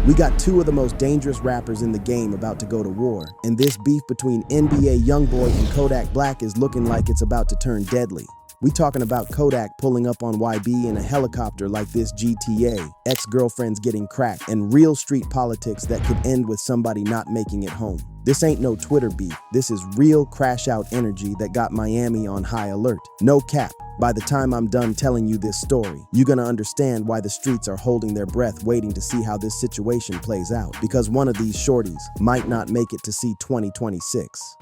We got two of the most dangerous rappers in the game about to go to war, and this beef between NBA Youngboy and Kodak Black is looking like it's about to turn deadly. We talking about Kodak pulling up on YB in a helicopter like this GTA, ex-girlfriends getting cracked, and real street politics that could end with somebody not making it home. This ain't no Twitter beef, this is real crash-out energy that got Miami on high alert. No cap. By the time I'm done telling you this story, you're gonna understand why the streets are holding their breath waiting to see how this situation plays out, because one of these shorties might not make it to see 2026.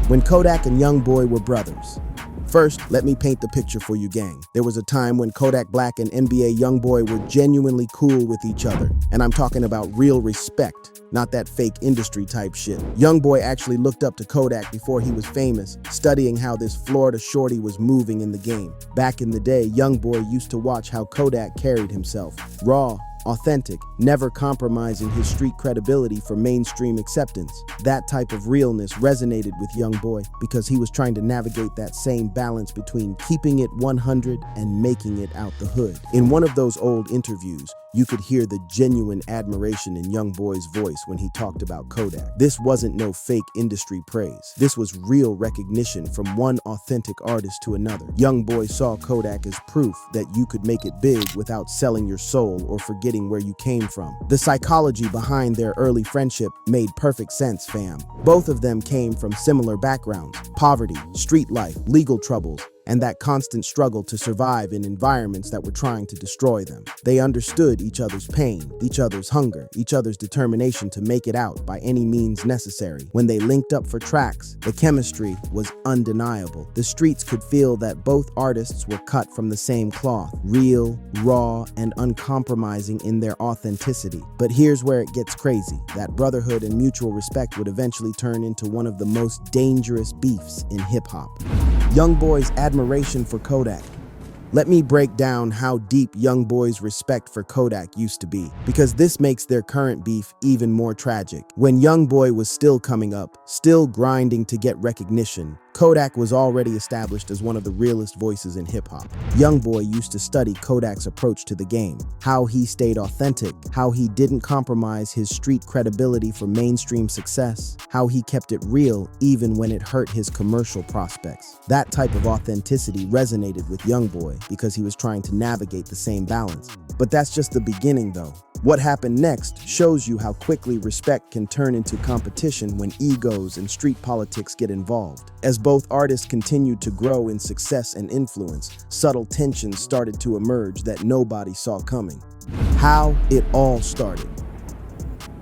When Kodak and Youngboy were brothers. First, let me paint the picture for you, gang. There was a time when Kodak Black and NBA Youngboy were genuinely cool with each other, and I'm talking about real respect, not that fake industry type shit. Youngboy actually looked up to Kodak before he was famous, studying how this Florida shorty was moving in the game. Back in the day, Youngboy used to watch how Kodak carried himself. Raw, authentic, never compromising his street credibility for mainstream acceptance. That type of realness resonated with Youngboy because he was trying to navigate that same balance between keeping it 100 and making it out the hood. In one of those old interviews, you could hear the genuine admiration in Youngboy's voice when he talked about Kodak. This wasn't no fake industry praise. This was real recognition from one authentic artist to another. Youngboy saw Kodak as proof that you could make it big without selling your soul or forgetting where you came from. The psychology behind their early friendship made perfect sense, fam. Both of them came from similar backgrounds: poverty, street life, legal troubles, and that constant struggle to survive in environments that were trying to destroy them. They understood each other's pain, each other's hunger, each other's determination to make it out by any means necessary. When they linked up for tracks, the chemistry was undeniable. The streets could feel that both artists were cut from the same cloth, real, raw, and uncompromising in their authenticity. But here's where it gets crazy. That brotherhood and mutual respect would eventually turn into one of the most dangerous beefs in hip-hop. Youngboy's admiration for Kodak. Let me break down how deep Youngboy's respect for Kodak used to be, because this makes their current beef even more tragic. When Youngboy was still coming up, still grinding to get recognition, Kodak was already established as one of the realest voices in hip-hop. Youngboy used to study Kodak's approach to the game, how he stayed authentic, how he didn't compromise his street credibility for mainstream success, how he kept it real even when it hurt his commercial prospects. That type of authenticity resonated with Youngboy because he was trying to navigate the same balance. But that's just the beginning, though. What happened next shows you how quickly respect can turn into competition when egos and street politics get involved. As both artists continued to grow in success and influence, subtle tensions started to emerge that nobody saw coming. How it all started.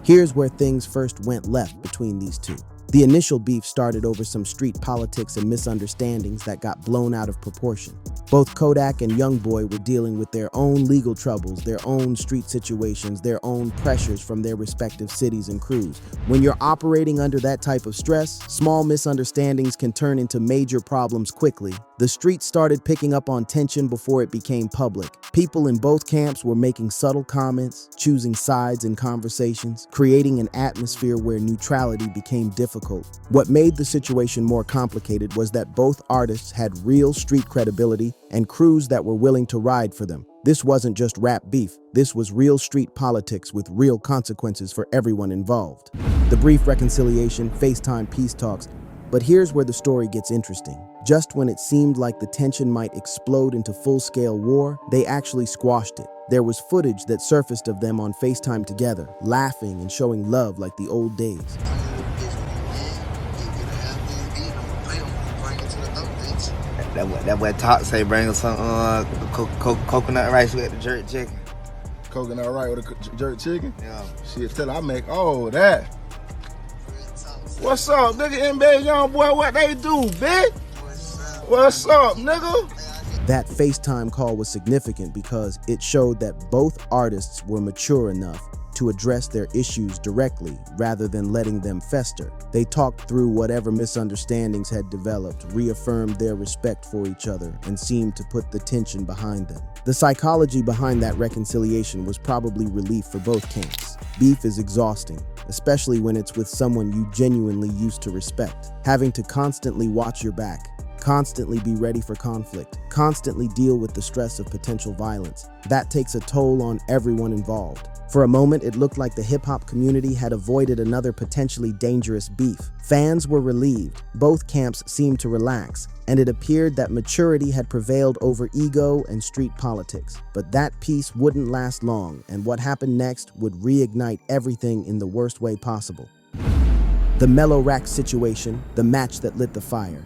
Here's where things first went left between these two. The initial beef started over some street politics and misunderstandings that got blown out of proportion. Both Kodak and Youngboy were dealing with their own legal troubles, their own street situations, their own pressures from their respective cities and crews. When you're operating under that type of stress, small misunderstandings can turn into major problems quickly. The streets started picking up on tension before it became public. People in both camps were making subtle comments, choosing sides in conversations, creating an atmosphere where neutrality became difficult. What made the situation more complicated was that both artists had real street credibility and crews that were willing to ride for them. This wasn't just rap beef, this was real street politics with real consequences for everyone involved. The brief reconciliation, FaceTime peace talks, but here's where the story gets interesting. Just when it seemed like the tension might explode into full-scale war, they actually squashed it. There was footage that surfaced of them on FaceTime together, laughing and showing love like the old days. That boy talk say bring us some coconut rice with the jerk chicken. Coconut rice with a jerk chicken? Yeah. Shit, till I make all that. What's up, nigga? NBA Youngboy, what they do, bitch? What's up, nigga? That FaceTime call was significant because it showed that both artists were mature enough to address their issues directly rather than letting them fester. They talked through whatever misunderstandings had developed, reaffirmed their respect for each other, and seemed to put the tension behind them. The psychology behind that reconciliation was probably relief for both camps. Beef is exhausting, especially when it's with someone you genuinely used to respect. Having to constantly watch your back, constantly be ready for conflict, constantly deal with the stress of potential violence. That takes a toll on everyone involved. For a moment, it looked like the hip-hop community had avoided another potentially dangerous beef. Fans were relieved, both camps seemed to relax, and it appeared that maturity had prevailed over ego and street politics. But that peace wouldn't last long, and what happened next would reignite everything in the worst way possible. The Mellow Rack situation, the match that lit the fire.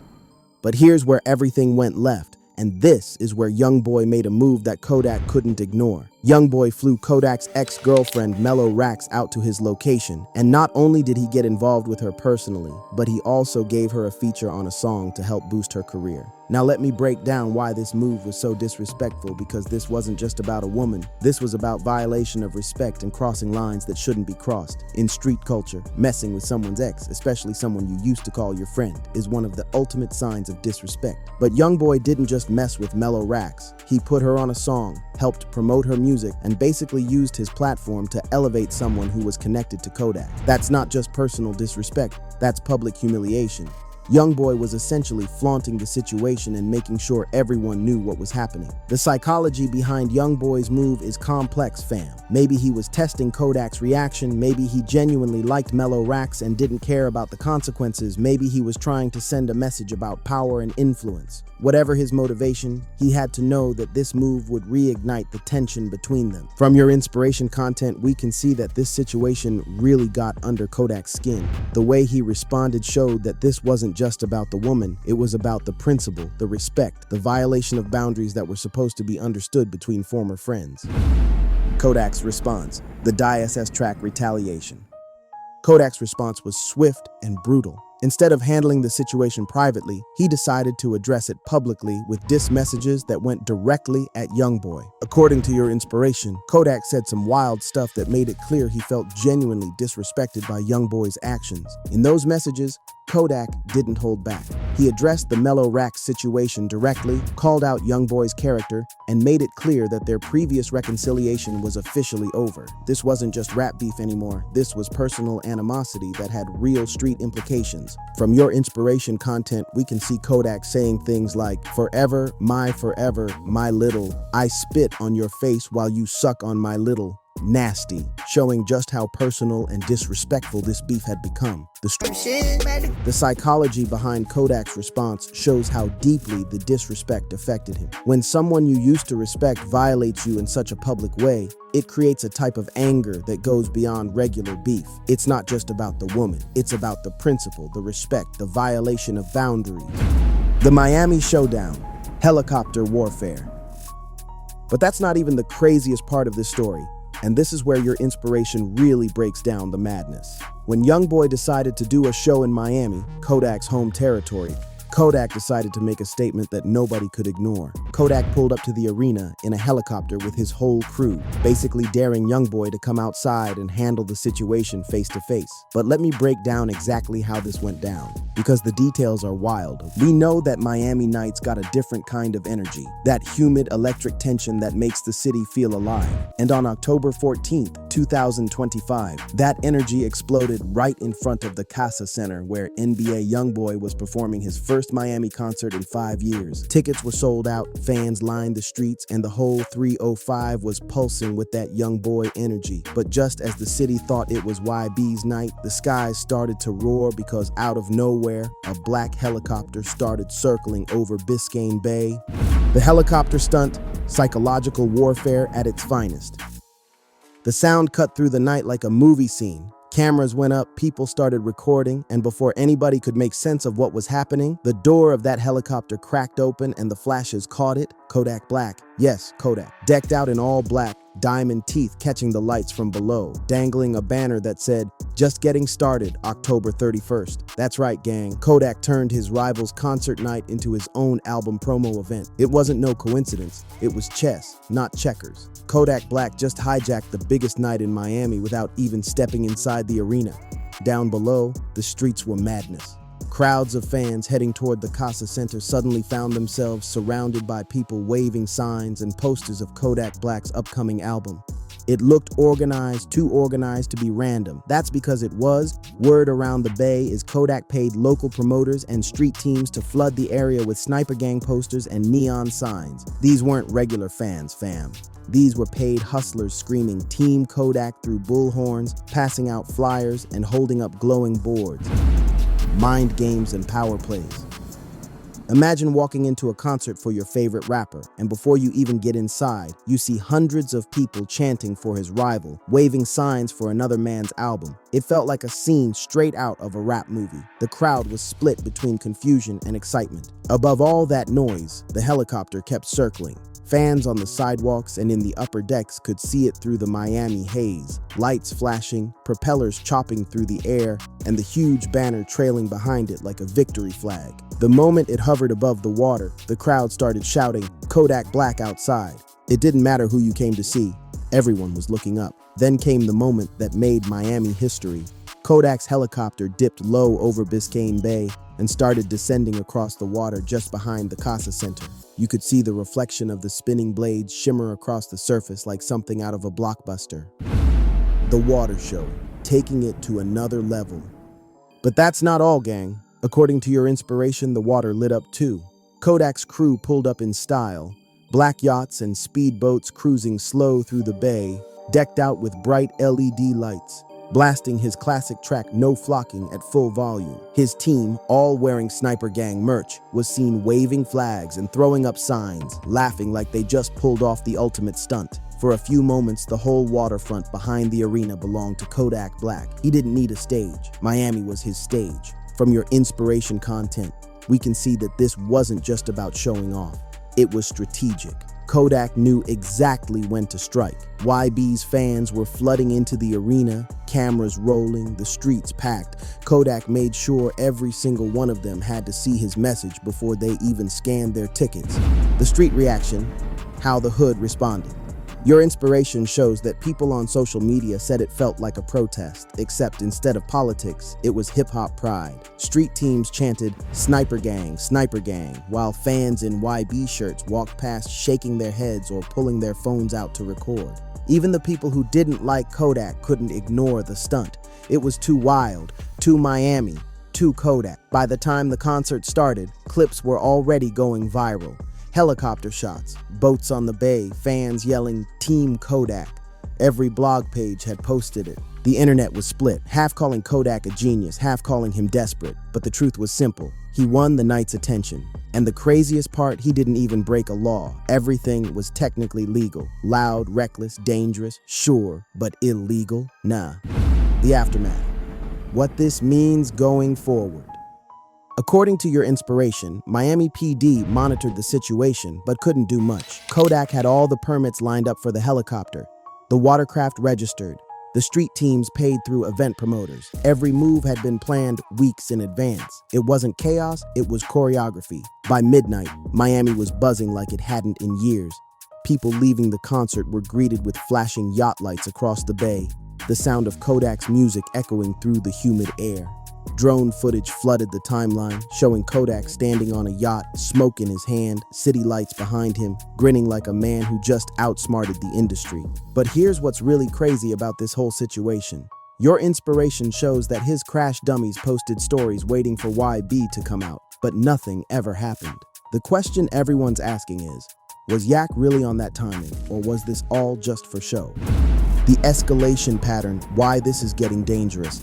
But here's where everything went left. And this is where Youngboy made a move that Kodak couldn't ignore. Youngboy flew Kodak's ex-girlfriend Mellow Rax out to his location, and not only did he get involved with her personally, but he also gave her a feature on a song to help boost her career. Now let me break down why this move was so disrespectful, because this wasn't just about a woman. This was about violation of respect and crossing lines that shouldn't be crossed. In street culture, messing with someone's ex, especially someone you used to call your friend, is one of the ultimate signs of disrespect. But Youngboy didn't just mess with Mellow Rax. He put her on a song, helped promote her music, and basically used his platform to elevate someone who was connected to Kodak. That's not just personal disrespect, that's public humiliation. Youngboy was essentially flaunting the situation and making sure everyone knew what was happening. The psychology behind Youngboy's move is complex, fam. Maybe he was testing Kodak's reaction, maybe he genuinely liked Mellow Rax and didn't care about the consequences, maybe he was trying to send a message about power and influence. Whatever his motivation, he had to know that this move would reignite the tension between them. From your inspiration content, we can see that this situation really got under Kodak's skin. The way he responded showed that this wasn't just about the woman, it was about the principle, the respect, the violation of boundaries that were supposed to be understood between former friends. Kodak's response, the diss track retaliation. Kodak's response was swift and brutal. Instead of handling the situation privately, he decided to address it publicly with diss messages that went directly at Youngboy. According to your inspiration, Kodak said some wild stuff that made it clear he felt genuinely disrespected by Youngboy's actions. In those messages, Kodak didn't hold back. He addressed the Mellow Rax situation directly, called out Youngboy's character, and made it clear that their previous reconciliation was officially over. This wasn't just rap beef anymore, this was personal animosity that had real street implications. From your inspiration content, we can see Kodak saying things like, forever, my little, I spit on your face while you suck on my little. Nasty, showing just how personal and disrespectful this beef had become. The psychology behind Kodak's response shows how deeply the disrespect affected him. When someone you used to respect violates you in such a public way, it creates a type of anger that goes beyond regular beef. It's not just about the woman, it's about the principle, the respect, the violation of boundaries. The Miami Showdown, helicopter warfare. But that's not even the craziest part of this story. And this is where your inspiration really breaks down the madness. When Youngboy decided to do a show in Miami, Kodak's home territory, Kodak decided to make a statement that nobody could ignore. Kodak pulled up to the arena in a helicopter with his whole crew, basically daring Youngboy to come outside and handle the situation face to face. But let me break down exactly how this went down, because the details are wild. We know that Miami nights got a different kind of energy, that humid electric tension that makes the city feel alive. And on October 14th, 2025, that energy exploded right in front of the Casa Center, where NBA Youngboy was performing his first Miami concert in 5 years. Tickets were sold out, fans lined the streets, and the whole 305 was pulsing with that Youngboy energy. But just as the city thought it was YB's night, the skies started to roar, because out of nowhere, a black helicopter started circling over Biscayne Bay. The helicopter stunt, psychological warfare at its finest. The sound cut through the night like a movie scene. Cameras went up, people started recording, and before anybody could make sense of what was happening, the door of that helicopter cracked open and the flashes caught it. Kodak Black, yes, Kodak, decked out in all black, diamond teeth catching the lights from below, dangling a banner that said, "Just getting started, October 31st. That's right, gang. Kodak turned his rival's concert night into his own album promo event. It wasn't no coincidence. It was chess, not checkers. Kodak Black just hijacked the biggest night in Miami without even stepping inside the arena. Down below, the streets were madness. Crowds of fans heading toward the Casa Center suddenly found themselves surrounded by people waving signs and posters of Kodak Black's upcoming album. It looked organized, too organized to be random. That's because it was. Word around the Bay is Kodak paid local promoters and street teams to flood the area with sniper gang posters and neon signs. These weren't regular fans, fam. These were paid hustlers screaming Team Kodak through bullhorns, passing out flyers, and holding up glowing boards. Mind games and power plays. Imagine walking into a concert for your favorite rapper, and before you even get inside, you see hundreds of people chanting for his rival, waving signs for another man's album. It felt like a scene straight out of a rap movie. The crowd was split between confusion and excitement. Above all that noise, the helicopter kept circling. Fans on the sidewalks and in the upper decks could see it through the Miami haze, lights flashing, propellers chopping through the air, and the huge banner trailing behind it like a victory flag. The moment it hovered above the water, the crowd started shouting, "Kodak Black outside." It didn't matter who you came to see, everyone was looking up. Then came the moment that made Miami history. Kodak's helicopter dipped low over Biscayne Bay and started descending across the water just behind the Casa Center. You could see the reflection of the spinning blades shimmer across the surface like something out of a blockbuster. The water show, taking it to another level. But that's not all, gang. According to your inspiration, the water lit up too. Kodak's crew pulled up in style, black yachts and speedboats cruising slow through the bay, decked out with bright LED lights, blasting his classic track No Flocking at full volume. His team, all wearing Sniper Gang merch, was seen waving flags and throwing up signs, laughing like they just pulled off the ultimate stunt. For a few moments, the whole waterfront behind the arena belonged to Kodak Black. He didn't need a stage. Miami was his stage. From your inspiration content, we can see that this wasn't just about showing off. It was strategic. Kodak knew exactly when to strike. YB's fans were flooding into the arena, cameras rolling, the streets packed. Kodak made sure every single one of them had to see his message before they even scanned their tickets. The street reaction, how the hood responded. Your inspiration shows that people on social media said it felt like a protest, except instead of politics, it was hip-hop pride. Street teams chanted, "Sniper Gang, Sniper Gang," while fans in YB shirts walked past shaking their heads or pulling their phones out to record. Even the people who didn't like Kodak couldn't ignore the stunt. It was too wild, too Miami, too Kodak. By the time the concert started, clips were already going viral. Helicopter shots, boats on the bay, fans yelling Team Kodak. Every blog page had posted it. The internet was split, half calling Kodak a genius, half calling him desperate. But the truth was simple. He won the night's attention. And the craziest part, he didn't even break a law. Everything was technically legal. Loud, reckless, dangerous, sure, but illegal? Nah. The aftermath. What this means going forward. According to your inspiration, Miami PD monitored the situation but couldn't do much. Kodak had all the permits lined up for the helicopter. The watercraft registered. The street teams paid through event promoters. Every move had been planned weeks in advance. It wasn't chaos, it was choreography. By midnight, Miami was buzzing like it hadn't in years. People leaving the concert were greeted with flashing yacht lights across the bay, the sound of Kodak's music echoing through the humid air. Drone footage flooded the timeline, showing Kodak standing on a yacht, smoke in his hand, city lights behind him, grinning like a man who just outsmarted the industry. But here's what's really crazy about this whole situation. Your inspiration shows that his crash dummies posted stories waiting for YB to come out, but nothing ever happened. The question everyone's asking is, was Yak really on that timing, or was this all just for show? The escalation pattern, why this is getting dangerous.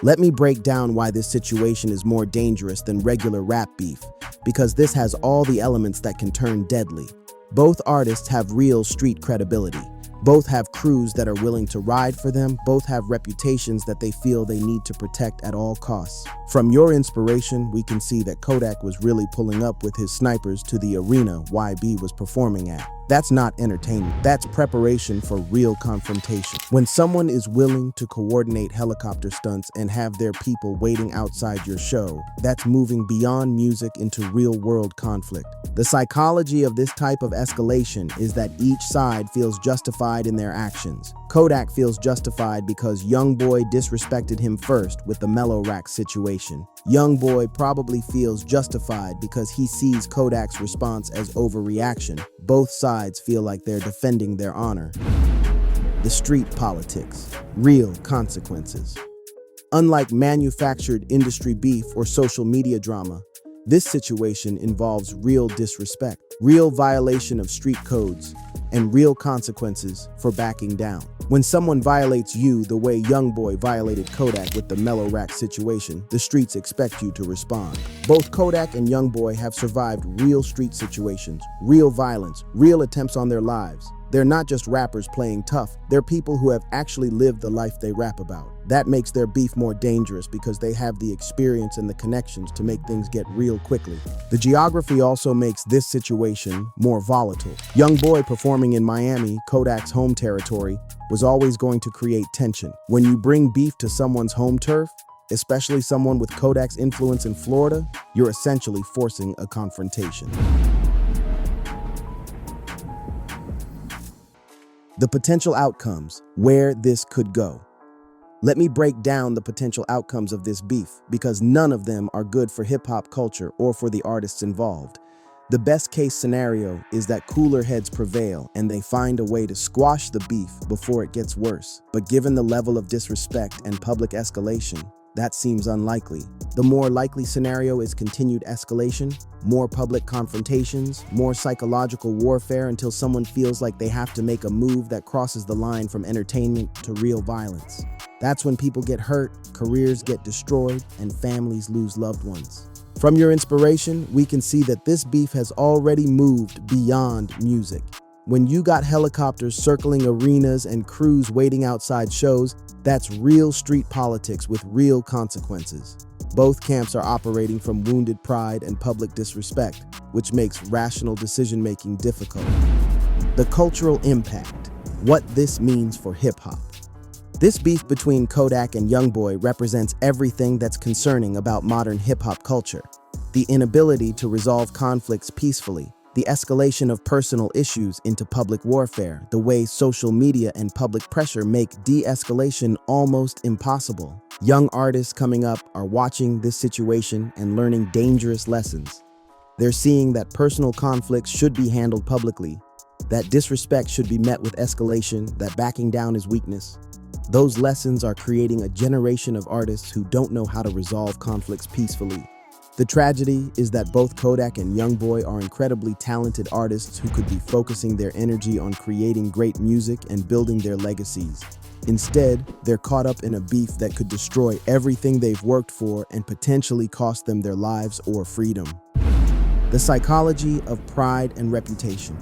Let me break down why this situation is more dangerous than regular rap beef, because this has all the elements that can turn deadly. Both artists have real street credibility. Both have crews that are willing to ride for them. Both have reputations that they feel they need to protect at all costs. From your inspiration, we can see that Kodak was really pulling up with his snipers to the arena YB was performing at. That's not entertainment. That's preparation for real confrontation. When someone is willing to coordinate helicopter stunts and have their people waiting outside your show, that's moving beyond music into real-world conflict. The psychology of this type of escalation is that each side feels justified in their actions. Kodak feels justified because Youngboy disrespected him first with the Mellow Rack situation. Youngboy probably feels justified because he sees Kodak's response as overreaction. Both sides feel like they're defending their honor. The street politics, real consequences. Unlike manufactured industry beef or social media drama, this situation involves real disrespect, real violation of street codes, and real consequences for backing down. When someone violates you the way Youngboy violated Kodak with the Mellow Rack situation, the streets expect you to respond. Both Kodak and Youngboy have survived real street situations, real violence, real attempts on their lives. They're not just rappers playing tough, they're people who have actually lived the life they rap about. That makes their beef more dangerous because they have the experience and the connections to make things get real quickly. The geography also makes this situation more volatile. Youngboy performing in Miami, Kodak's home territory, was always going to create tension. When you bring beef to someone's home turf, especially someone with Kodak's influence in Florida, you're essentially forcing a confrontation. The potential outcomes, where this could go. Let me break down the potential outcomes of this beef because none of them are good for hip-hop culture or for the artists involved. The best case scenario is that cooler heads prevail and they find a way to squash the beef before it gets worse. But given the level of disrespect and public escalation, that seems unlikely. The more likely scenario is continued escalation, more public confrontations, more psychological warfare until someone feels like they have to make a move that crosses the line from entertainment to real violence. That's when people get hurt, careers get destroyed, and families lose loved ones. From your inspiration, we can see that this beef has already moved beyond music. When you got helicopters circling arenas and crews waiting outside shows, that's real street politics with real consequences. Both camps are operating from wounded pride and public disrespect, which makes rational decision-making difficult. The cultural impact, what this means for hip-hop. This beef between Kodak and Youngboy represents everything that's concerning about modern hip-hop culture. The inability to resolve conflicts peacefully, the escalation of personal issues into public warfare, the way social media and public pressure make de-escalation almost impossible. Young artists coming up are watching this situation and learning dangerous lessons. They're seeing that personal conflicts should be handled publicly, that disrespect should be met with escalation, that backing down is weakness. Those lessons are creating a generation of artists who don't know how to resolve conflicts peacefully. The tragedy is that both Kodak and Youngboy are incredibly talented artists who could be focusing their energy on creating great music and building their legacies. Instead, they're caught up in a beef that could destroy everything they've worked for and potentially cost them their lives or freedom. The psychology of pride and reputation.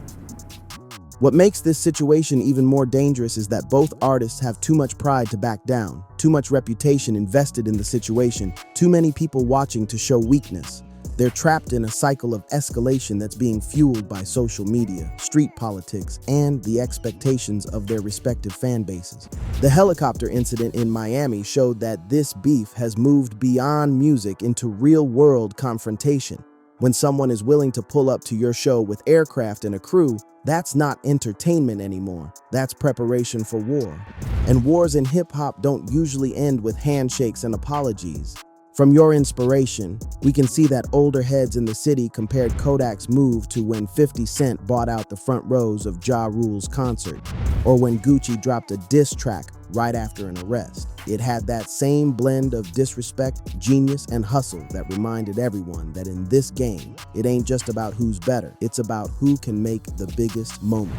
What makes this situation even more dangerous is that both artists have too much pride to back down, too much reputation invested in the situation, too many people watching to show weakness. They're trapped in a cycle of escalation that's being fueled by social media, street politics, and the expectations of their respective fan bases. The helicopter incident in Miami showed that this beef has moved beyond music into real-world confrontation. When someone is willing to pull up to your show with aircraft and a crew, that's not entertainment anymore. That's preparation for war. And wars in hip-hop don't usually end with handshakes and apologies. From your inspiration, we can see that older heads in the city compared Kodak's move to when 50 Cent bought out the front rows of Ja Rule's concert, or when Gucci dropped a diss track right after an arrest. It had that same blend of disrespect, genius, and hustle that reminded everyone that in this game, it ain't just about who's better, it's about who can make the biggest moment.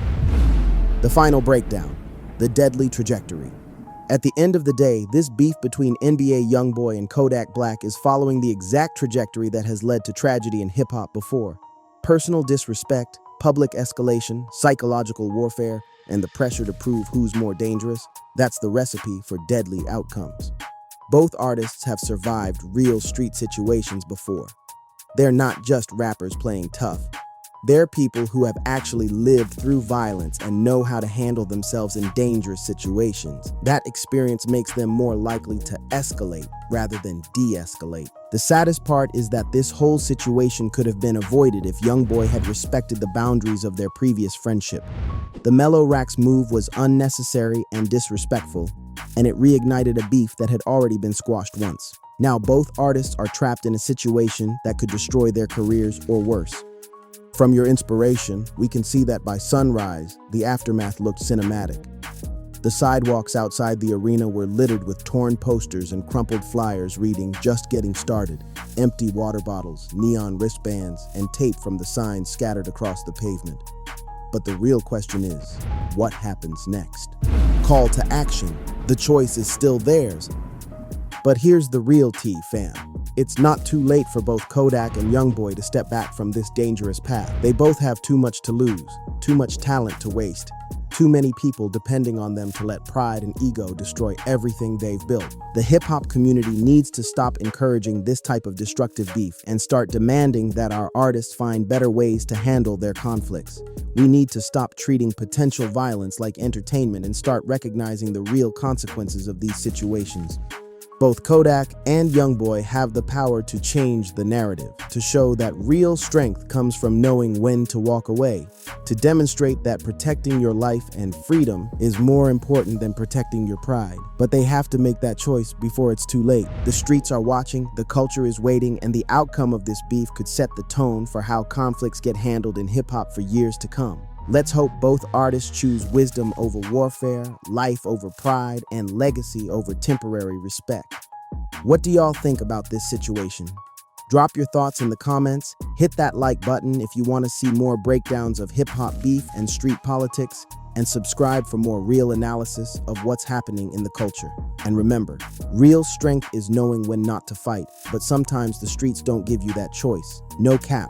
The final breakdown, the deadly trajectory. At the end of the day, this beef between NBA Youngboy and Kodak Black is following the exact trajectory that has led to tragedy in hip-hop before. Personal disrespect, public escalation, psychological warfare, and the pressure to prove who's more dangerous, that's the recipe for deadly outcomes. Both artists have survived real street situations before. They're not just rappers playing tough. They're people who have actually lived through violence and know how to handle themselves in dangerous situations. That experience makes them more likely to escalate rather than de-escalate. The saddest part is that this whole situation could have been avoided if Youngboy had respected the boundaries of their previous friendship. The Mellow Rack's move was unnecessary and disrespectful, and it reignited a beef that had already been squashed once. Now both artists are trapped in a situation that could destroy their careers or worse. From your inspiration, we can see that by sunrise, the aftermath looked cinematic. The sidewalks outside the arena were littered with torn posters and crumpled flyers reading, "Just getting started," empty water bottles, neon wristbands, and tape from the signs scattered across the pavement. But the real question is, what happens next? Call to action. The choice is still theirs. But here's the real tea, fam. It's not too late for both Kodak and Youngboy to step back from this dangerous path. They both have too much to lose, too much talent to waste, too many people depending on them to let pride and ego destroy everything they've built. The hip-hop community needs to stop encouraging this type of destructive beef and start demanding that our artists find better ways to handle their conflicts. We need to stop treating potential violence like entertainment and start recognizing the real consequences of these situations. Both Kodak and Youngboy have the power to change the narrative, to show that real strength comes from knowing when to walk away, to demonstrate that protecting your life and freedom is more important than protecting your pride. But they have to make that choice before it's too late. The streets are watching, the culture is waiting, and the outcome of this beef could set the tone for how conflicts get handled in hip-hop for years to come. Let's hope both artists choose wisdom over warfare, life over pride, and legacy over temporary respect. What do y'all think about this situation? Drop your thoughts in the comments, hit that like button if you want to see more breakdowns of hip-hop beef and street politics, and subscribe for more real analysis of what's happening in the culture. And remember, real strength is knowing when not to fight, but sometimes the streets don't give you that choice. No cap.